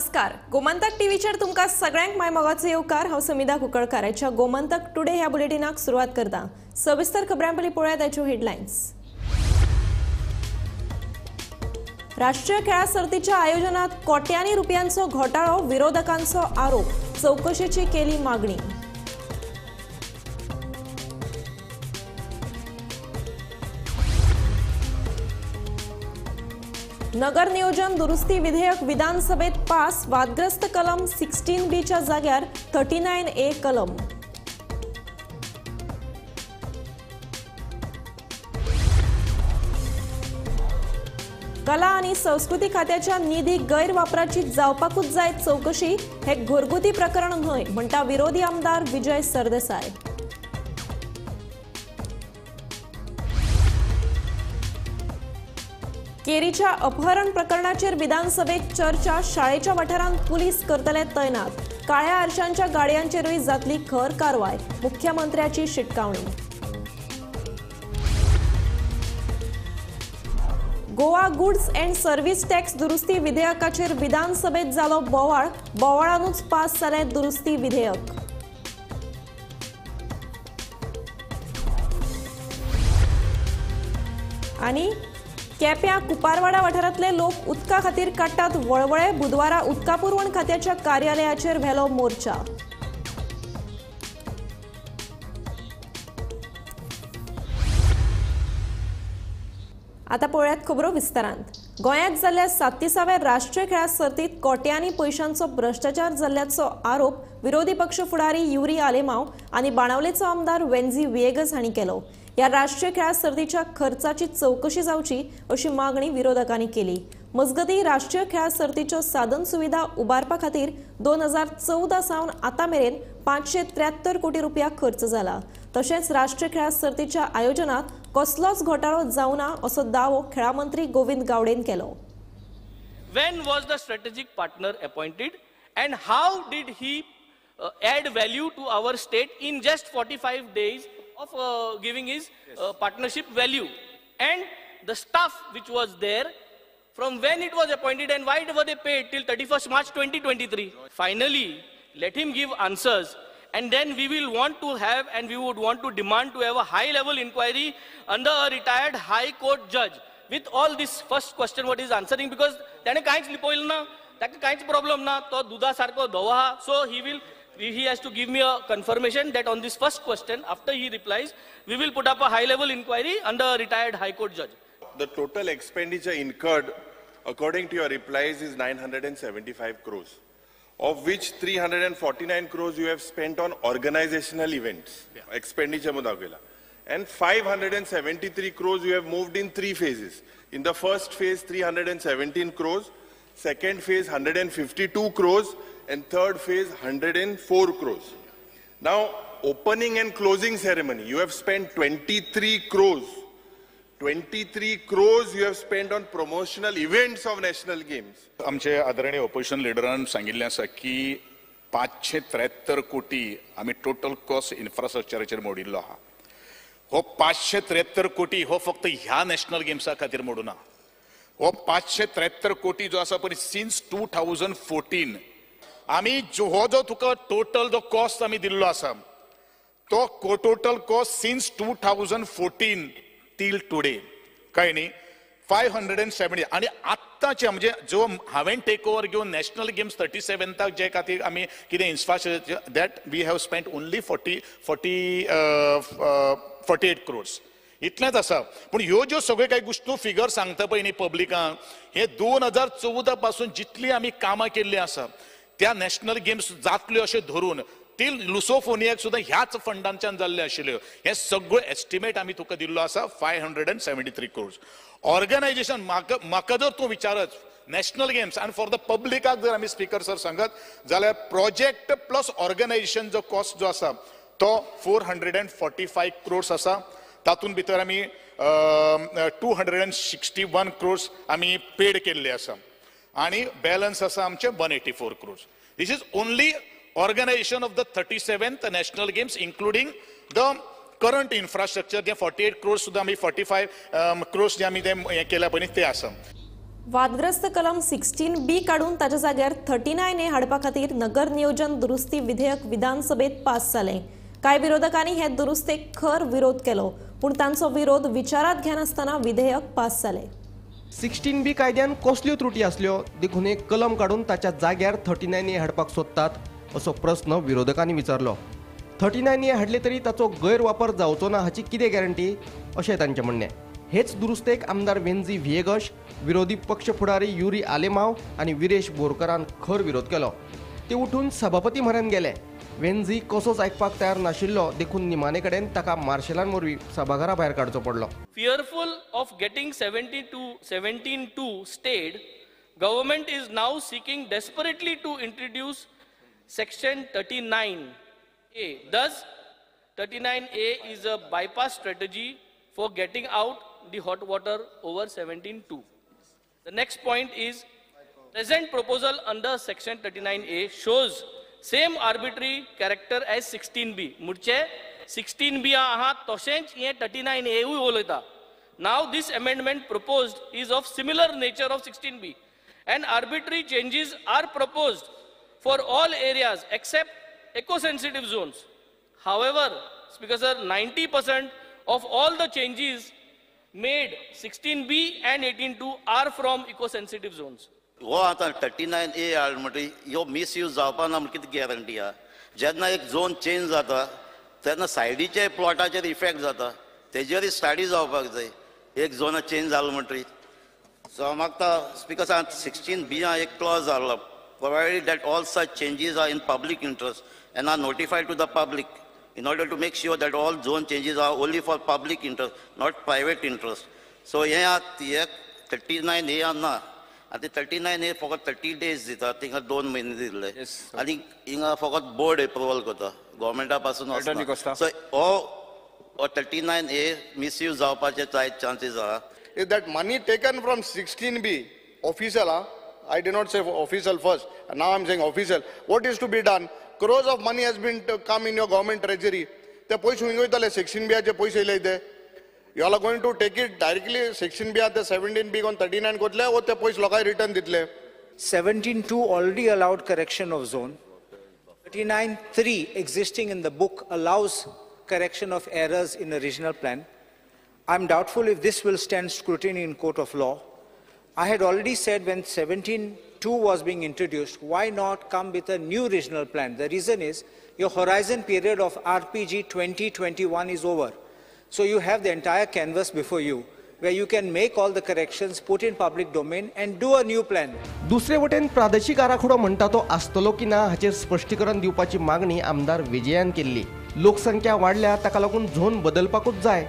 नमस्कार. गोमंतक टीव्हीचेर तुमकां सगळ्यांक माय मोगाचो येवकार. हांव समिधा कुंकळकाराच्या गोमंतक टुडे ह्या बुलेटिनाक सुरवात करता. सविस्तर खबरां पयलीं पळोवया ताच्यो हेडलायन्स. राष्ट्रीय खेळा सर्तीच्या आयोजनात कोट्यांनी रुपयांचो घोटाळो, विरोधकांचो आरोप. चौकशेची केली मागणी. नगर नियोजन दुरुस्ती विधेयक विधानसभेत पास. वादग्रस्त कलम 16B च्या जाग्यार 39A कलम. कला आणि संस्कृती खात्याच्या निधी गैरवापराची जावपाकूच जाय चौकशी. हे घरगुती प्रकरण न्हय म्हणटा विरोधी आमदार विजय सरदेसाय. केरीच्या अपहरण प्रकरणाचेर विधानसभेत चर्चा. शाळेच्या वाठारांत पुलीस करतले तैनात. काळ्या आरशांच्या गाडयांचेरूय जातली खर कारवाय. मुख्यमंत्र्याची शिटकावणी. Goa goods and service tax दुरुस्ती विधेयकाचेर विधानसभेत जालो बोवाळ. बोवाळानूच पास जालें दुरुस्ती विधेयक. आनी केप्यां कुपारवाडा वाठारांतले लोक उदका खातीर काडटात वळवळे. बुधवारा उदका पुरवण खात्याच्या कार्यालयाचेर व्हेलो मोर्चा. आता पळयात खबरो विस्तारांत. गोंयांत जाल्ल्या 37व्या राष्ट्रीय खेळा सर्तीत कोट्यांनी पयशांचो भ्रष्टाचार जाल्ल्याचो आरोप विरोधी पक्ष फुडारी युरी आलेमांव आनी बाणावलेचो आमदार वेन्झी विएगस हांणी केलो. ह्या राष्ट्रीय खेळा सर्तीच्या खर्चाची चौकशी जावची अशी मागणी विरोधकांनी केली. मजगतीं राष्ट्रीय खेळा सर्तीच्यो साधन सुविधा उबारपा खातीर 2014 सावन आतां मेरेन 573 कोटी रुपया खर्च जाला. तशेंच राष्ट्रीय खेळा सर्तीच्या आयोजनात कसलोच घोटाळो जावं ना असो दावो खेळा मंत्री गोविंद गावडेन केलो. When was the strategic partner appointed and how did he add value to our state in just 45 days of giving his partnership value, and the staff which was there, from when it was appointed and why were they paid till 31st March 2023. Finally, let him give answers, and then we will want to have and we would want to demand to have a high level inquiry under a retired high court judge with all this first question what is answering, because त्याने काहीच लिपोइल ना, ताका काहीच problem ना, तो दुधा सारको धवो हा. So he has to give me a confirmation that on this first question, after he replies, we will put up a high level inquiry under a retired high court judge. The total expenditure incurred according to your replies is 975 crores, of which 349 crores you have spent on organizational events, expenditure mudagela, and 573 crores you have moved in 3 phases. In the first phase 317 crores, second phase 152 crores, and third phase 104 crores. Now, opening and closing ceremony, you have spent 23 crores. 23 crores you have spent on promotional events of national games. आमचे आदरणीय opposition लिडरान सांगिल्लें आसा की 573 कोटी आमी total cost इन्फ्रास्ट्रक्चराचेर मोडिल्लो आहा. हो 573 कोटी हो फक्त ह्या नॅशनल गेम्सा खातीर मोडूना. हो 573 कोटी जो आसा पळय सिन्स 2014 आमी हो जो तुका टोटल जो कॉस्ट आमी दिल्लो आसा तो total cost since 2014 till today कळ्ळें न्ही 570. आणि आत्ताचे म्हणजे जो हांवें टेक ओवर घेवन नॅशनल गेम्स 37th जे खातीर आमी कितें infrastructure that we have spent only 48 crores. इतलेंच आसा. पूण ह्यो ज्यो सगळ्यो काही गोश्टी फिगर सांगता पळय न्ही पब्लिकांक, हे 2014 पासून जितली आमी कामां केल्ली आसा त्या नॅशनल गेम्स जातल्यो अशें धरून ती लुसोफोनियाक सुद्दां ह्याच फंडांच्यान जाल्ले आशिल्ल्यो. हे सगळो एस्टिमेट आमी तुका दिल्लो आसा 573 crores. ऑर्गनायझेशन म्हाका जर तूं विचारत नॅशनल गेम्स आनी फॉर द पब्लिकाक जर आमी स्पीकर सर सांगत जाल्यार प्रोजेक्ट प्लस ऑर्गनायझेशन जो कॉस्ट जो आसा तो 445 crores आसा. तातूंत भितर आमी 261 crores आमी पेड केल्ले आसा आणि बॅलन्स आसा आमचे 184 crores. This is only organization of the 37th national games, including the current infrastructure. जे 48 crores सुद्धा आमी 45 crores जे आमी ते केल्या पळय ते आसा. वादग्रस्त कलम 16B काढून ताच्या जाग्यार 39A हाडपा खातीर नगर नियोजन दुरुस्ती विधेयक विधानसभेत पास जालें. कांय विरोधकांनी हे दुरुस्तेक खर विरोध केलो, पूण तांचो विरोध विचारात घेनासतना विधेयक पास जालें. 16B कायद्यान कसल्यो त्रुटी आसल्यो देखून एक कलम काढून ताच्या जाग्यार 39A हाडपाक सोदतात असो प्रस्न विरोधकांनी विचारलो. 39A हाडले तरी ताचो गैरवापर जावचो ना हाची कितें गॅरंटी अशें तांचें म्हणणें. हेच दुरुस्तेक आमदार वेंझी व्हिएगस, विरोधी पक्ष फुडारी युरी आलेमाव आनी विरेश बोरकारान खर विरोध केलो. ते उठून सभापती म्हऱ्यान गेले. वेंझी कसोच आयकपाक तयार नाशिल्लो देखून निमाणे कडेन ताका मार्शलान वरवीं सभाघरा भायर काडचो पडलो. Fearful of getting 17-2 stayed, government is now seeking desperately to introduce Section 39A. Thus, 39A is a bypass strategy for getting out the hot water over 17-2. The next point is, present proposal under Section 39A shows same arbitrary character as 16B. Murche 16B aha toshench ye 39A uloita. Now this amendment proposed is of similar nature of 16B, and arbitrary changes are proposed for all areas except eco-sensitive zones. However, Speaker Sir, 90% of all the changes made 16B and 18-2 are from eco-sensitive zones. हो आता 39A हाड म्हणटा ह्यो misuse जावपा ना म्हणून कितें guarantee आहा. जेन्ना एक झोन चेंज जाता तेन्ना सायडीचे प्लॉटाचेर इफेक्ट जाता, तेजेरय स्टडी जावपाक जाय. एक झोन चेंज जालो म्हणटरीच सो हांव मागता स्पिकर साहेब 16B एक क्लॉज हाडला, provided that all such changes are in public interest and are notified to the public in order to make sure that all zone changes are only for public interest, not private interest. So here 39A ना आनी 39A फकत 30 days दिता, थिंगा 2 म्हयने दिल्ले आनी हिंगा फकत बोर्ड एप्रुवल करता, गव्हर्मेंटा पासून वचना. सो हो 39A मिसयूज जावपाचे चान्सीस आहा. Is that money taken from 16B official? I did not say official first, and now I'm saying official. What is to be done? Crores of money has been to come in your government treasury. The poise hungoitale 16B je poise ilayde. You all are going to take it directly 16B at the 17B on 39 kotle or the poise lokai return ditle. 17.2 already allowed correction of zone. 39.3 existing in the book allows correction of errors in a regional plan. I'm doubtful if this will stand scrutiny in court of law. I had already said when 17.2 was being introduced, why not come with a new regional plan? The reason is your horizon period of RPG 2021 is over. So you have the entire canvas before you, where you can make all the corrections, put in public domain and do a new plan. दुसरे वटेन प्रादेशीक आराखडो म्हणटा तो आसतलो की ना हाचेर स्पश्टीकरण दिवपाची मागणी आमदार विजयान केल्ली. लोकसंख्या वाडल्या ताका लागून झोन बदलपाकूच जाय,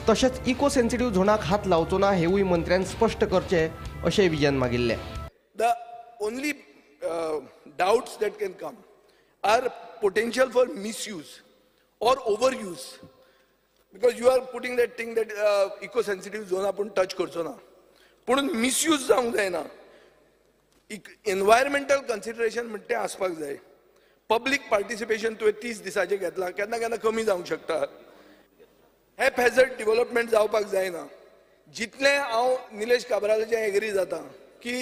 तशेंच इको सेन्सिटिव्ह झोनाक हात लावचो ना हेवूय मंत्र्यान स्पश्ट करचे अशें विजयान मागिल्ले. The only doubts that can come are potential for misuse or overuse, because you are putting that thing that eco-sensitive zone आपण touch करचो ना, पण misuse जावंक जायना. Environmental consideration म्हणटे आसपाक जाय. Public participation तुवें 30 दिसाचें घेतलां, केन्ना केन्ना कमी जावंक शकता. Haphazard development जावपाक जायना. जितलें हांव निलेश काब्रालाचें एग्री जाता की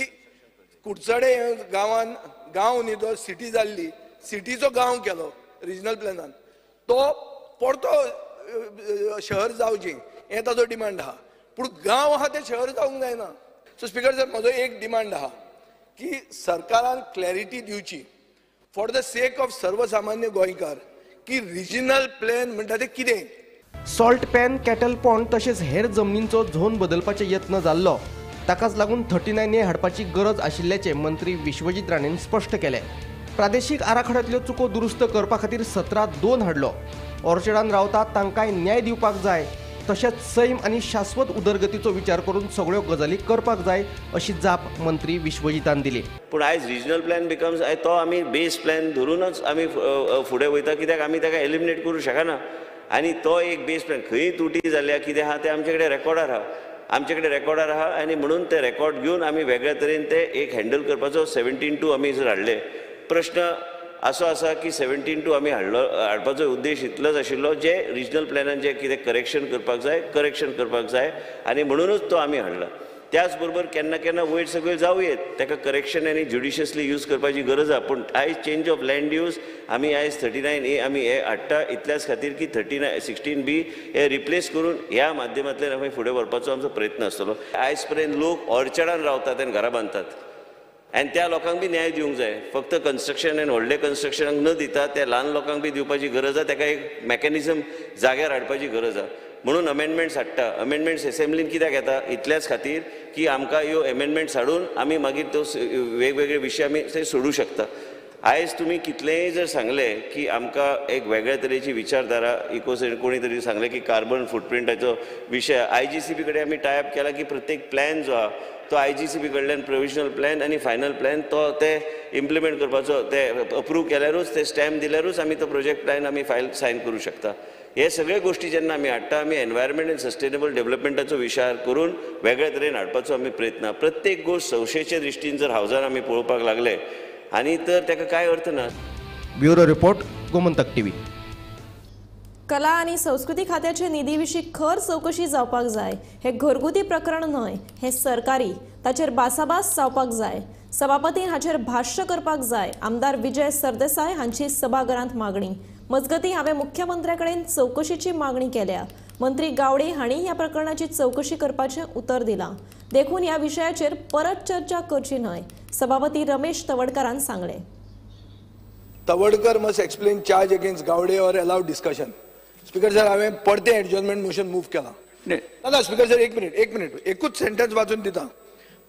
कुडचडे गांवान गांव न्ही तो सिटी जाल्ली, सिटीचो गांव केलो रिजनल प्लॅनान, तो परतो शहर जावचें हें ताचो डिमांड आहा, पूण गांव आहा ते शहर जावंक जायना. सो स्पिकर सर, म्हजो एक डिमांड आहा की सरकारान क्लॅरिटी दिवची फॉर द सेक ऑफ सर्वसामान्य गोंयकार की रिजनल प्लॅन म्हणटा तें कितें. सॉल्ट पॅन, कॅटल पॉन्ड तशेंच हेर जमनींचो झोन बदलपाचे यत्न जाल्लो, ताकाच लागून 39A हाडपाची गरज आशिल्ल्याचें मंत्री विश्वजीत राणेन स्पश्ट केलें. प्रादेशीक आराखड्यांतल्यो चुको दुरुस्त करपा खातीर 17-2 हाडलो. ऑर्चर्डान रावतात तांकांय न्याय दिवपाक जाय, तशेंच सैम आनी शाश्वत उदरगतीचो विचार करून सगळ्यो गजाली करपाक जाय अशी जाप मंत्री विश्वजितान दिली. पूण आयज रिजनल प्लॅन बिकम्स तो आमी बेस प्लॅन धरूनच आमी फुडें वयता, कित्याक आमी ताका एलिमिनेट करूं शकना. आनी तो एक बेस प्लॅन खंय त्रुटी जाल्या कितें आहा तें आमचे कडेन रेकॉर्डार आहा आनी म्हणून ते रेकॉर्ड घेवन आमी वेगळ्या तरेन ते एक हँडल करपाचो 17-2 आमी जर हाडले. प्रश्न असो आसा की 17-2 आमी हाडपाचो उद्देश इतलोच आशिल्लो जे रिजनल प्लॅनान जे कितें करेक्शन करपाक जाय आनी म्हणूनच तो आमी हाडला. त्याच बरोबर केन्ना केन्ना वयर सकयल जावं येत ताका करेक्शन आनी ज्युडिशियसली यूज करपाची गरज आहा. पूण आयज चेंज ऑफ लँड यूज आमी आयज 39A आमी हे हाडटा इतल्याच खातीर की 16B हे रिप्लेस करून ह्या माध्यमांतल्यान आमी फुडें व्हरपाचो आमचो प्रयत्न आसतलो. आयज पर्यंत लोक ऑर्चर्डान रावतात आनी घरां बांदतात आनी त्या लोकांक बी न्याय दिवंक जाय. फक्त कन्स्ट्रक्शन आनी व्हडले कन्स्ट्रक्शनाक न दिता त्या ल्हान लोकांक बी दिवपाची गरज आहा. ताका एक मेकॅनिझम जाग्यार हाडपाची गरज आहा. म्हणून अमेंडमेंट्स हाडटा. अमेंडमेंट्स असेंब्लीन कित्याक येता इतल्याच खातीर की आमकां ह्यो अमेंडमेंट्स हाडून आमी मागीर तो वेगवेगळे विशय आमी थंय सोडूं शकता. आयज तुमी कितलेंय जर सांगलें की आमकां एक वेगळ्या तरेची विचारधारा कोणी तरी सांगलें की कार्बन फुटप्रिंटाचो विशय IGCB कडेन आमी टायप केला की प्रत्येक प्लॅन जो आहा तो IGCB कडल्यान प्रोविजनल प्लॅन आनी फायनल प्लॅन तो ते इम्प्लिमेंट करपाचो ते अप्रूव केल्यारूच ते स्टॅम्प दिल्यारूच आमी तो प्रोजेक्ट प्लॅन आमी फायल सायन करूं शकता. हे सगळे गोष्टी जेन्ना आमी हाडटा आमी एनवायरमेंट आनी सस्टेनेबल डेव्हलपमेंटाचो विचार करून वेगळ्या तरेन हाडपाचो आमी प्रयत्न. प्रत्येक गोष्ट संशयाचे दृश्टीन जर हावजान आमी पळोवपाक लागले आनी तर ताका कांय अर्थ ना. Bureau report Gomantak TV. कला आणि संस्कृती खात्याचे निधीविशीं खर चौकशी जावपाक जाय. हे घरगुती प्रकरण न्हय, हे सरकारी. ताचेर बासाबास जावपाक जाय. सभापतीन हाचेर भाष्य करपाक जाय. आमदार विजय सरदेसाय हांची सभाघरांत मागणी. मजगती हांवें मुख्यमंत्र्याकडेन चौकशीची मागणी केल्या. मंत्री गावडे हांणी ह्या प्रकरणाची चौकशी करपाचें उतर दिलां. देखून ह्या विशयाचेर परत चर्चा करची न्हय, सभापती रमेश तवडकरान सांगलें. Tavadkar must explain charge against Gowde or allow discussion. Speaker sir, हांवें परते adjournment motion move केला. ना स्पीकर सर एक मिनिट एकूच सेंटेन्स वाचून दिता.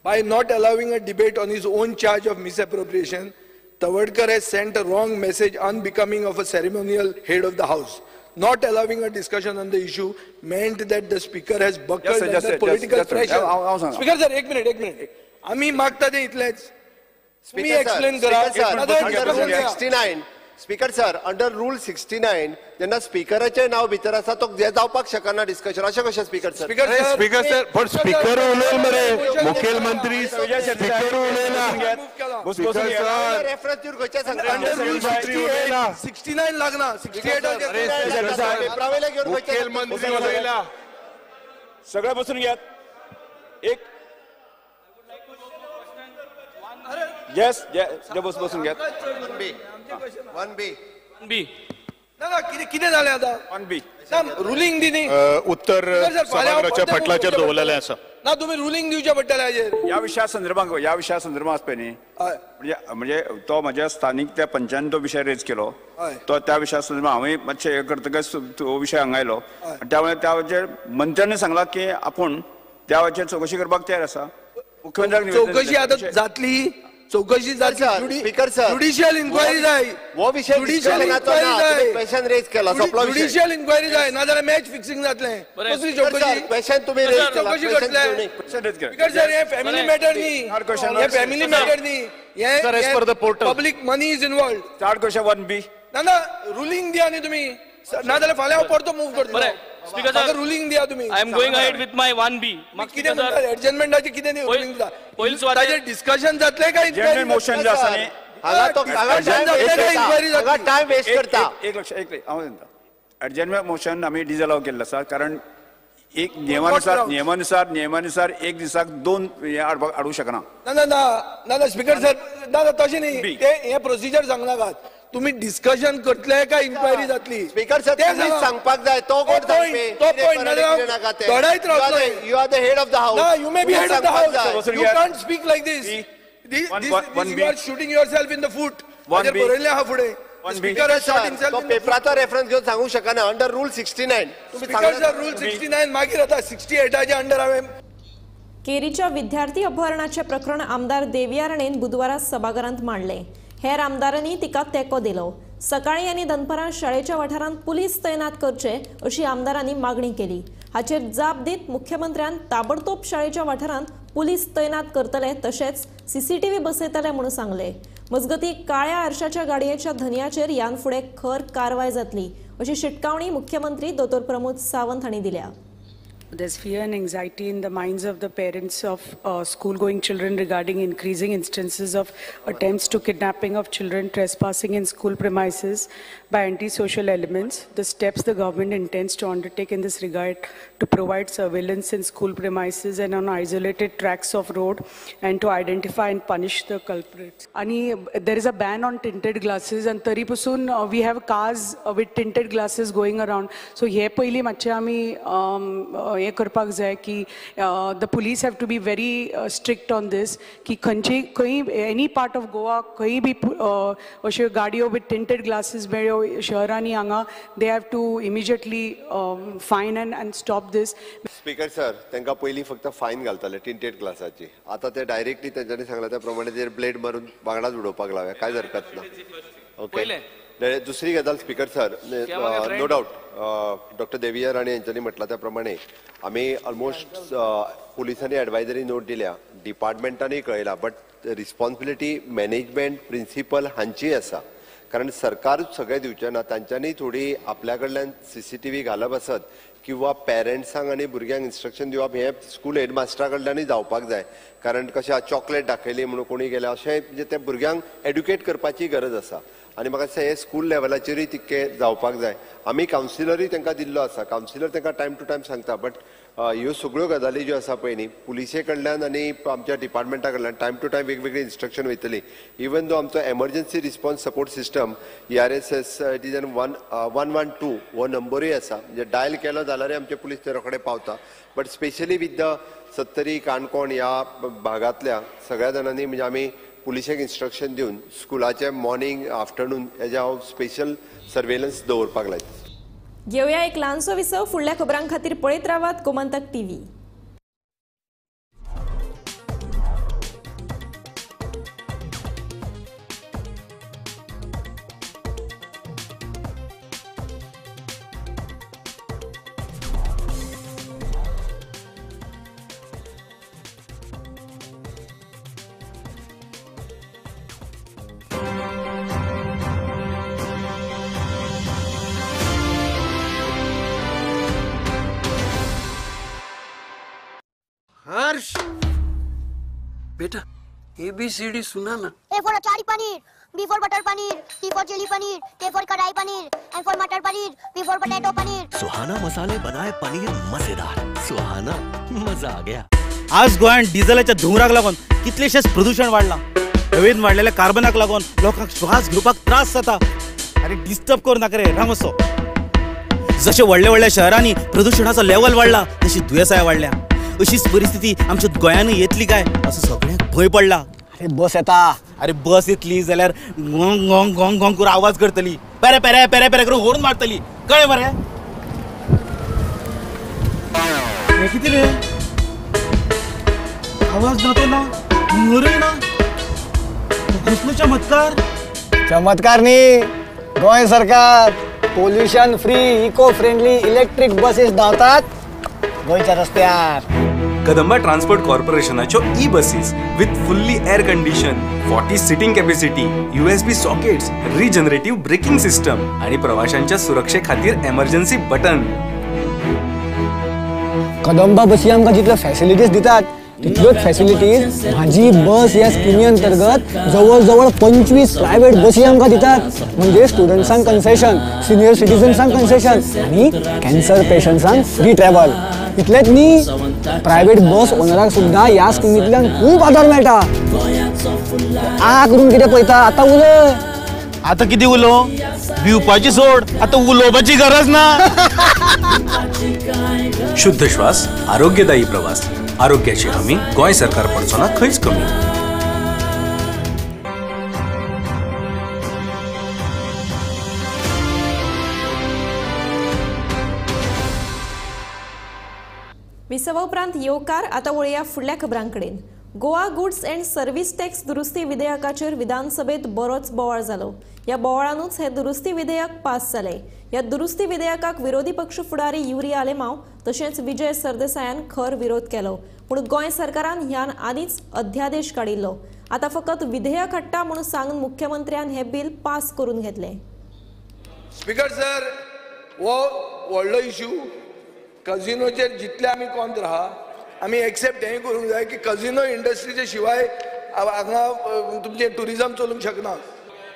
By not allowing a debate on his own charge of misappropriation, Tavadkar has sent a wrong message unbecoming of a ceremonial head of the house. Not allowing a discussion on the issue meant that the speaker has buckled under political pressure. Speaker sir एक minute आम्ही मागता ते इतलेच. तुम्ही explain करा. Speaker sir under rule 69 जेन्ना स्पीकराचे नाव भितर आसा तो जे जावपाक शकना डिस्कशन अशें कशें स्पीकर सर. स्पीकर सर पण स्पीकर उलयला मरे मुखेलमंत्री स्पीकर उलयला रेफरन्स दिवन खंयच्या सांगता 69 लागना 68 पेपरावेले घेवन मुखेलमंत्री उलयला. सगळे बसून घ्यात. एक येस जे बसून घ्यात. 1B ना कितें जालें आतां 1B रुलींग दी न्ही. उत्तर सभागृहाच्या पटलाचेर दवरलेलें आसा. ना तुम्ही रुलींग दिवचे पडटले हाजेर. या विशया संदर्भात आसपय न्ही म्हणजे तो म्हाज्या स्थानीक त्या पंचायतीन तो विशय रेज केलो. तो त्या विशया संदर्भात हांवें मातशें हे करतकच तो विशय हांगा आयलो. त्यामुळे त्या वेळाचेर मंत्र्यांनी सांगला की आपूण त्या वेळाचेर चौकशी करपाक तयार आसा. मुख्यमंत्र्याक चौकशी आतां जातली. चौकशी जातली. स्पीकर सर ज्युडिशियल इन्क्वायरी जाय. हो विषय ज्युडिशियल इन्क्वायरी जाय. क्वेश्चन रेज केला सोपला विषय. ज्युडिशियल इन्क्वायरी जाय नाजाल्यार मॅच फिक्सिंग जातलें. कसली चौकशी. क्वेश्चन तुम्ही रेज केला. चौकशी करतले. स्पीकर सर हे फॅमिली मॅटर न्ही. हे फॅमिली मॅटर न्ही. हे public money is involved. Start question 1B. ना रुलींग दिया न्ही तुम्ही. नाजाल्यार फाल्यां हांव परतो मूव करतलो. स्पीकर सर रुलींग दिया तुम्ही. I am going ahead with my 1B. कितें म्हणटा एडजमेंटाचे कितें न्ही रुलींग दिता. पयलीं सुवातेर ताजेर डिस्कशन जातलें काय जनरल मोशन जे आसा न्ही हांगा तो टाइम वेस्ट करता. एक लक्ष हांव म्हणटा एडजमेंट मोशन आमी डिसअलाव केल्लें आसा कारण एक नियमानुसार एक दिसाक 2 हे हाडूं शकना. ना स्पीकर सर ना तशें न्ही. ते हे प्रोसिजर सांगनाकात. तुम्ही डिस्कशन करतले काय इन्क्वायरी जातली. स्पीकर सर तुम्ही सांगपाक जाय तो कोण सांगपी. तो पॉइंट घडायत रावतलो. You are the head of the house. No, you may be head of the house. You can't speak like this. You are shooting yourself in the foot. हाजेर बरयल्लें आहा फुडें. स्पीकर has shot himself तो in the foot. पेपराचो reference घेवन सांगू शकना. Under rule 69 तुम्ही speaker sir rule 69 मागीर आता 68च्या अंडर हांवें. केरीच्या विद्यार्थी अपहरणाचे प्रकरण आमदार देविया राणेन बुधवारा सभाघरांत मांडले. हेर आमदारांनी तिका तेको दिलो. सकाळी आनी दनपारां शाळेच्या वाठारांत पुलीस तैनात करचे अशी आमदारांनी मागणी केली. हाचेर जाप दीत मुख्यमंत्र्यान ताबडतोब शाळेच्या वाठारांत पुलीस तैनात करतले तशेंच CCTV बसयतले म्हणून सांगले. मजगती काळ्या आरशाच्या गाडयेच्या धन्याचेर यान फुडें खर कारवाय जातली अशी शिटकावणी मुख्यमंत्री दोतोर प्रमोद सावंत हांणी दिल्या. There's fear and anxiety in the minds of the parents of school-going children regarding increasing instances of attempts to kidnapping of children, trespassing in school premises by antisocial elements. The steps the government intends to undertake in this regard to provide surveillance in school premises and on isolated tracts of road and to identify and punish the culprits. And there is a ban on tinted glasses, and taripasun we have cars with tinted glasses going around. So here पहली मातशें आमी ये करपाक जाय की the police have to be very strict on this की खंय any part of Goa खंय भी अश्यो गाडयो with tinted glasses मेळ्यो शहरांनी हांगा they have to immediately fine and stop this. Speaker sir तांकां पयलीं फक्त फायन घालताले टिंटेड ग्लासाची, आता ते डायरेक्टली तांच्यांनी सांगला त्या प्रमाणे तेर ब्लेड मारून वांगडाच उडोवपाक लावया, काय हरकत ना. ओके, दुसरी गजाल speaker sir, no doubt doctor देवियर आणि यांच्यानी म्हटलं त्याप्रमाणे आम्ही ऑलमोस्ट पोलिसांनी एडवायझरी नोट दिल्या, डिपार्टमेंटांनी कळयला, बट रिस्पॉन्सिबिलिटी मॅनेजमेंट प्रिन्सिपल हांची आसा, कारण सरकारूच सगळें दिवचें ना, तांच्यांनी थोडी आपल्या कडल्यान CCTV घालप आसत किंवा पेरंट्सांक आनी भुरग्यांक इन्स्ट्रक्शन दिवप हे स्कूल हेडमास्टरा कडल्यानूय जावपाक जाय, कारण कशें चॉकलेट दाखयली म्हणून कोणी गेल्या अशें म्हणजे त्या भुरग्यांक एड्युकेट करपाची गरज आसा. आनी म्हाका दिसता हे स्कूल लेवलाचेरूय तितकें जावपाक जाय. आमी कावन्सिलरूय तांकां दिल्लो आसा, कावन्सिलर तांकां टायम टू टायम सांगता, बट ह्यो सगळ्यो गजाली ज्यो आसा पळय न्ही, पुलिसे कडल्यान आनी आमच्या डिपार्टमेंटा कडल्यान टायम टू टायम वेगवेगळी इन्स्ट्रक्शन वयतली. इवन दो आमचो emergency response support system ERSS it is 112 हो नंबरूय आसा, म्हणजे डायल केलो जाल्यार आमचे पुलीस ते रोखडे पावता. बट स्पेशली विथ द सत्तरी काणकोण ह्या भागांतल्या सगळ्या जाणांनी म्हणजे आमी पुलिशेक इन्स्ट्रक्शन दिवन स्कुलाचे मॉर्निंग आफ्टरनून हेजे हांव स्पेशल सर्वेलन्स दवरपाक लायता. घेवया एक ल्हानसो विसव. फुडल्या खबरां खातीर पळयत रावात गोमंतक TV. हर्ष बेटा ABCD सुना ना. A for achari paneer, B for butter paneer, C for chili paneer, K for kadai paneer, M for matar paneer, P for potato paneer. Suhana मसाले बनाए पनीर मजेदार. सुहाना, मजा आ गया. आज गोंयांत डिझेलाच्या धुंवराक लागून कितलेशेच प्रदूषण वाडलां. हवेन वाडलेल्या कार्बनाक लागून लोकांक श्वास घेवपाक त्रास जाता. अरे डिस्टर्ब करू नाका रे, राम असो. जशे व्हडल्या व्हडल्या शहरांनी प्रदूषणाचो लेवल वाडला तशी दुयेंसां वाडल्या. अशीच परिस्थिती आमच्या गोंयांतूय येतली काय असं सगळ्यांक भंय पडला. अरे बस येता. अरे बस येतली जाल्यार गोंग गोंग गोंग गोंग करून आवाज करतली, पेरे पेरे पेरे पेरे करून हॉर्न मारतली, कळ्ळें मरे. हे कितें रे, आवाज जातो ना, न्हूरय ना, कसलो चमत्कार. चमत्कार न्ही, गोंय सरकार pollution free eco friendly electric buses धांवतात गोंयच्या रस्त्यार. कदंबा ट्रान्सपोर्ट कॉर्पोरेशनाच्यो बसीस with fully air condition, 40 seating capacity, USB sockets, regenerative braking system आणि प्रवाशांच्या सुरक्षे खातीर एमर्जन्सी बटन. कदंबा बसी आमकां जितल्यो फॅसिलिटीज दितात तितल्योच फॅसिलिटीज माझी बस ह्या स्किमी अंतर्गत जवळ जवळ 25 प्रायव्हेट बसी आमकां दितात. म्हणजे स्टुडंट्सांक कन्सेशन, सिनियर सिटीजन्सांक कन्सेशन आणि कॅन्सर पेशंट्सांक फ्री ट्रॅव्हल. इतलेच न्ही, प्रायव्हेट बस ओनराक सुद्धा ह्या स्किमींतल्यान खूप आदार मेळटा. आ करून कितें पळयता, आतां उलय. आता किती उलो, भिवपाची सोड, आता उलोवपाची गरज ना. शुद्ध श्वास, आरोग्यदायी प्रवास, आरोग्याची हमी गोंय सरकार पडचो ना खंयच कमी. विसवा उपरांत येवकार. आता वळया फुडल्या खबरांकडेन. Goa goods and service tax दुरुस्ती विधेयकाचेर विधानसभेत बरोच बोवाळ जालो. या बोवाळानूच हे दुरुस्ती विधेयक पास जालें. या दुरुस्ती विधेयकाक विरोधी पक्ष फुडारी युरी आलेमांव तशेंच विजय सरदेसायान खर विरोध केलो. पूण गोंय सरकारान ह्यान आदींच अध्यादेश काडिल्लो. आता फकत विधेयक हाडटा म्हणून सांगून मुख्यमंत्र्यान हे बिल पास करून घेतलें. स्पीकर सर, हो व्हडलो इश्यू कझिनोचेर जितले आमी कोंत राहा आमी एक्सेप्ट हें करूंक जाय की कझिनो इंडस्ट्रीचे शिवाय हांगा तुमचें टुरिजम चलूंक शकना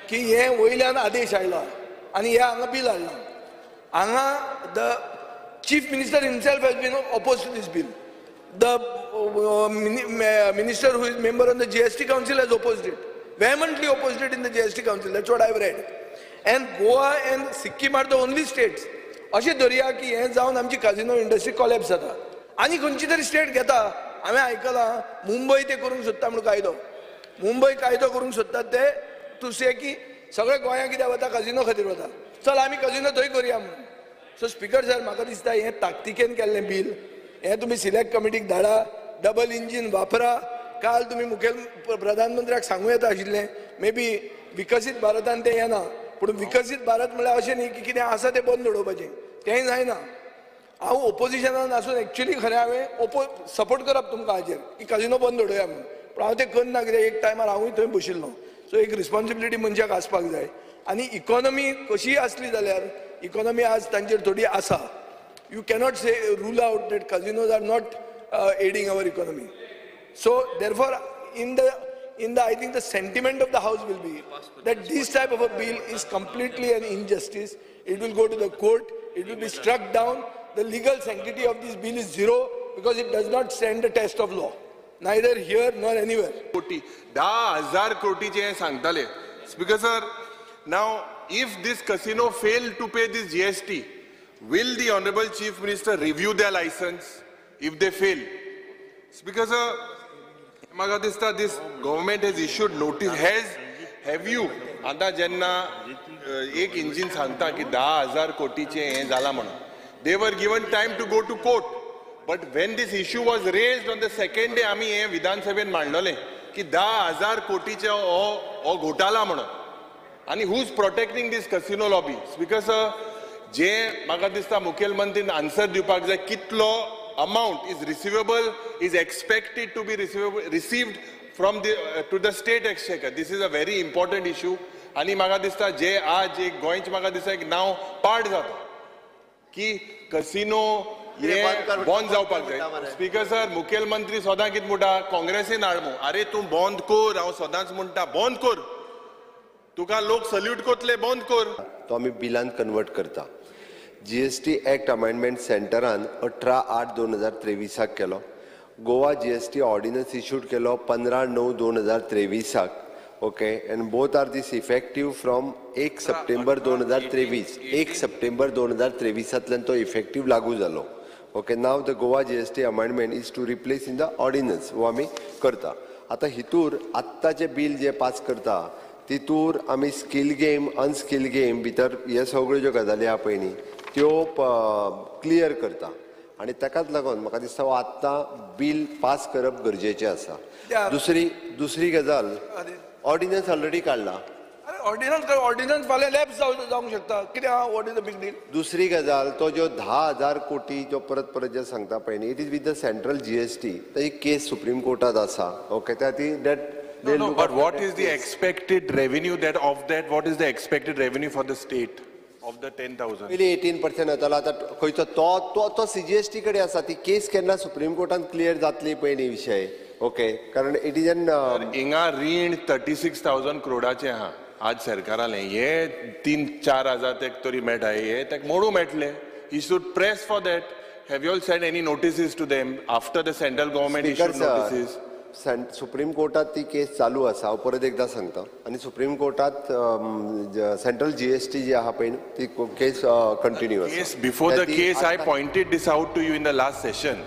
की हे वयल्यान आदेश आयला आनी हे हांगा बील हाडला. हांगा the chief minister himself has been oppose to this bill. The minister who is member on the GST Council has opposed it, vehemently opposed it in the GST Council. That's what I've read. And Goa and Sikkim are the only states. अशें धरया की हें जावन आमची काजिनो industry collapse जाता. आनी खंयची तरी स्टेट घेता. हांवें आयकलां मुंबय ते करूंक सोदता म्हणून कायदो. मुंबय कायदो करूंक सोदतात ते टू से की सगळे गोंयांत कित्याक वता काजिनो खातीर वता. चल आमी काजिनो थंय करुया म्हणून. सो स्पीकर सर म्हाका दिसता हें ताकतिकेन केल्लें बील. हे तुम्ही सिलेक्ट कमिटीक धाडा, डबल इंजिन वापरा. काल तुम्ही मुखेल प्रधानमंत्र्याक सांगूं येता आशिल्लें मे बी विकसीत भारतान तें येना पूण विकसीत भारत म्हळ्यार अशें न्ही की कितें आसा तें बंद उडोवपाचें तेंय जायना. हांव ओपोजिशनान आसून एक्चुअली खरें हांवें सपोर्ट करप तुमकां हाजेर की काजिनो बंद उडोवया म्हणून पूण हांव तें करना कित्याक एक टायमार हांवूय थंय बशिल्लो. सो एक रिस्पॉन्सिबिलिटी मनशाक आसपाक जाय. आनी इकॉनॉमी कशी आसली जाल्यार इकॉनॉमी आज तांचेर थोडी आसा. You cannot say rule out that casinos are not aiding our economy. So therefore, in the I think the sentiment of the House will be that this type of a bill is completely an injustice. It will go to the court. It will be struck down. The legal sanctity of this bill is zero because it does not stand the test of law, neither here nor anywhere. 10,000 कोटीचे सांगताले. Speaker sir, now if this casino failed to pay this GST, will the Honorable Chief Minister review their license if they fail? Because this government has issued notice. Have you? Anta jenna ek engine sangta ki 10,000 kotiche हे झाला म्हणून. They were given time to go to court. But when this issue was raised on the second day, आम्ही हे विधान सभेत मांडलेले की 10,000 कोटीचे हो घोटाळा म्हणून. आणि who's protecting this casino lobby? Because जे म्हाका दिसता मुखेलमंत्रीन आन्सर दिवपाक जाय कितलो amount is receivable is expected to be received from to the state exchequer. This is a very important issue. आनी म्हाका दिसता जे आज एक गोंयचे म्हाका दिसता एक नांव पाड जाता की कसिनो हे बंद जावपाक जाय. स्पीकर सर मुखेलमंत्री सदां कितें म्हणटा काँग्रेसीन हाडमू. अरे तूं बंद कर. हांव सदांच म्हणटा बंद कर. तुका लोक सल्यूट करतले बंद कर. तो आमी बिलान कन्वर्ट करता. GST एक्ट अमेंडमेंट सेंटरान 18/8/2023 केलो. गोवा GST ऑर्डिनन्स इश्यूड केलो 15/9/2023. Okay and both are this effective from 1 September 2023. 1 September 2023 तो इफेक्टिव्ह लागू जालो. Okay now the Goa GST amendment is to replace in the ordinance. वो आमी करता. आतां हितूर आत्ताचे बिल जे पास करता तितूर आमी स्कील गेम अनस्कील गेम भितर हे सगळ्यो ज्यो गजाली आहा पळय न्ही त्यो क्लियर करता. आनी ताकाच लागून म्हाका दिसता हो आत्तां बिल पास करप गरजेचें आसा. दुसरी गजाल ऑर्डिनन्स ऑलरेडी काडला. ऑर्डिनन्स फाल्यां लॅप्स जावंक शकता. कित्याक what is the big deal. दुसरी गजाल तो जो 10,000 कोटी जो परत जे सांगता पळय न्ही it is with the central GST. ताची केस सुप्रीम कोर्टात आसा. Okay that No, but what is the expected revenue what is the expected revenue for the state of the 10,000? पयली 18% येतालो. आतां खंयचो तो CGST कडेन आसा. ती केस केन्ना सुप्रीम कोर्टान क्लियर जातली पळय न्ही विशय. ओके कारण इट इज एन हिंगा रीण 36,000 करोडाचे आहा आज सरकारालें. हे 3-4 हजार तेक तरी मेळटा. हे तेक मोडू मेळटले. He should press for that. Have you all sent any notices to them after the central government issued notices? Supreme कोर्टात ती केस चालू आसा. हांव परत एकदा सांगता. आनी सुप्रीम कोर्टात सेंट्रल GST जी आहा पळय ती केस कंटिन्यू आसा. Before the case I pointed this out to you in the last session.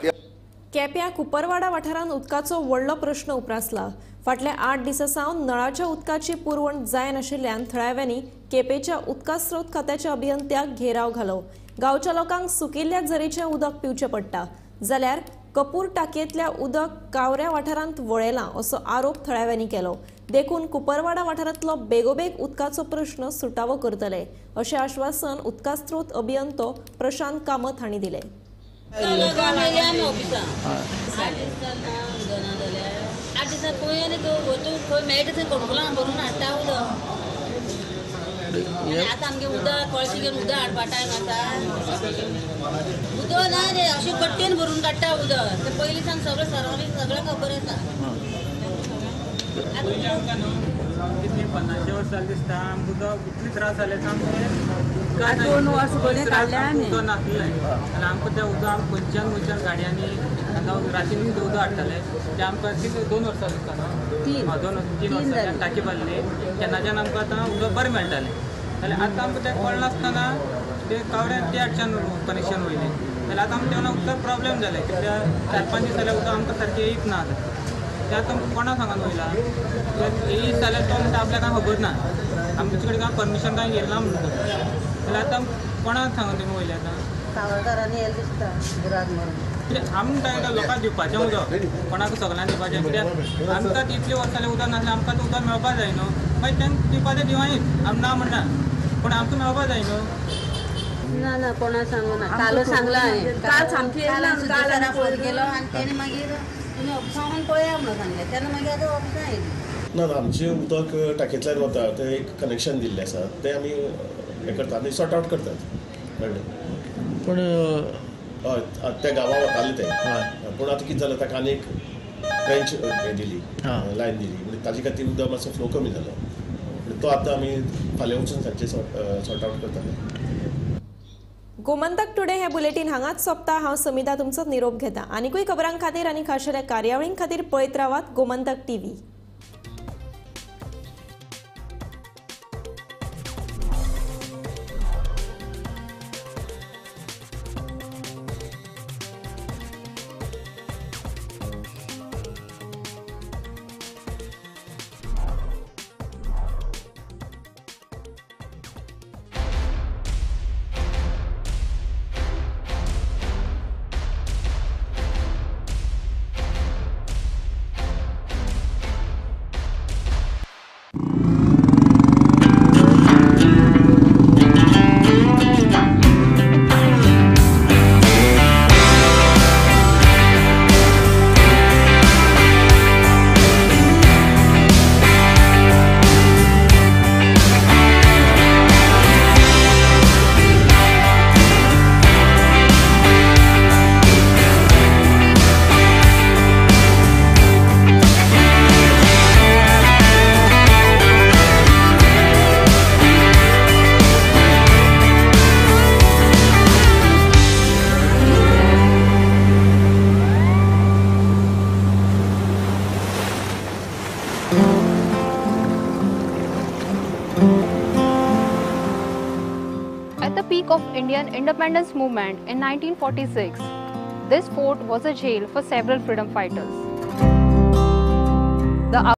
केप्यां कुपरवाडा वाठारांत उदकाचो व्हडलो प्रश्न उप्रासला. फाटल्या 8 दिसां सावन नळाच्या उदकाची पुरवण जाय नाशिल्ल्यान थळाव्यांनी केपेच्या उदका स्रोत खात्याच्या अभियंत्याक घेराव घालो. गांवच्या लोकांक सुकिल्ल्या झरीचें उदक पिवचें पडटा जाल्यार कपूर टाकयेंतल्या उदक गावऱ्या वाठारांत वळयलां असो आरोप थळाव्यांनी केलो. देखून कुपरवाडा वाठारांतलो बेगोबेग उदकाचो प्रश्न सुटावो करतले अशें आश्वासन उदका स्रोत अभियंतो प्रशांत कामत हांणी दिलें. आतां आमगे उदक कळशी घेवन उदक हाडपा टायम आसा उदक ना रे अशें कट्टेन भरून काडटा उदक ते पयलीं सावन सगळें सरावंडींग सगळें खबर आसा कितली 50 वर्स जाली दिसता आमकां उदक कितले त्रास जाले आमचे 2 वर्स पयलीं काडले आमी उदक नासलें आनी आमकां तें उदक आमी खंयच्यान गाडयांनी रातीन उदक हाडटाले ते आमकां 2 वर्सां दिसता न्हू 3 वर्सां टाकी बांदली तेन्नाच्यान आमकां आतां उदक बरें मेळटालें जाल्यार आतां आमकां तें कळनासतना ते कावड्यान ते हाडच्यान कनेक्शन वयलें जाल्यार आतां आमकां तेन्ना उदक प्रॉब्लेम जाले कित्याक 4-5 दीस जाल्यार उदक आमकां सारकें येयत ना ते आतां कोणा सांगून वयला येयत जाल्यार तो म्हणटा आपल्याक कांय खबर ना आमचे कडेन कांय परमिशन कांय घेतला म्हणटा जाल्यार आतां कोणाक सांगून तुमी वयले आतां सावळकारांनी येयला दिसता बुराक मारून आमकां लोकांक दिवपाचें उदक कोणाक सगळ्यांक दिवपाचें कित्याक आमकां इतलीं वर्सां जालीं उदक नासलें आमकां तें उदक मेळपा जाय न्हू मागीर तेंका दिवपाचें दिवायत आमी ना म्हणटा पूण आमकां मेळपा जाय न्हू ना ना कोणाक सांगू ना काल सांगला हांवें काल सामकें काल फोन केलो आनी तेणी मागीर तुमी ऑफिसांत पळया म्हणून सांगलें तेन्ना मागीर आतां ऑफिसां येयली ना आमचें उदक टाकयेंतल्यान वता तें एक कनेक्शन दिल्लें आसा तें आमी हें करतात आनी सॉर्ट आवट करतात कळ्ळें पूण हय त्या गांवां वतालें तें पूण आतां कितें जालें ताका आनी एक ट्रेंच हें दिली लायन दिली म्हणजे ताजे खातीर उदक मातसो फ्लो कमी जालो तो आतां आमी फाल्यां वचून सांजचे सॉर्ट आवट करताले गोमंतक टुडे हे बुलेटिन हांगाच सोंपता हांव समिता तुमचो निरोप घेता आनीकूय खबरां खातीर आनी खाशेल्या कार्यावळीं खातीर पळयत रावात Gomantak TV. At the peak of Indian independence movement in 1946, this fort was a jail for several freedom fighters.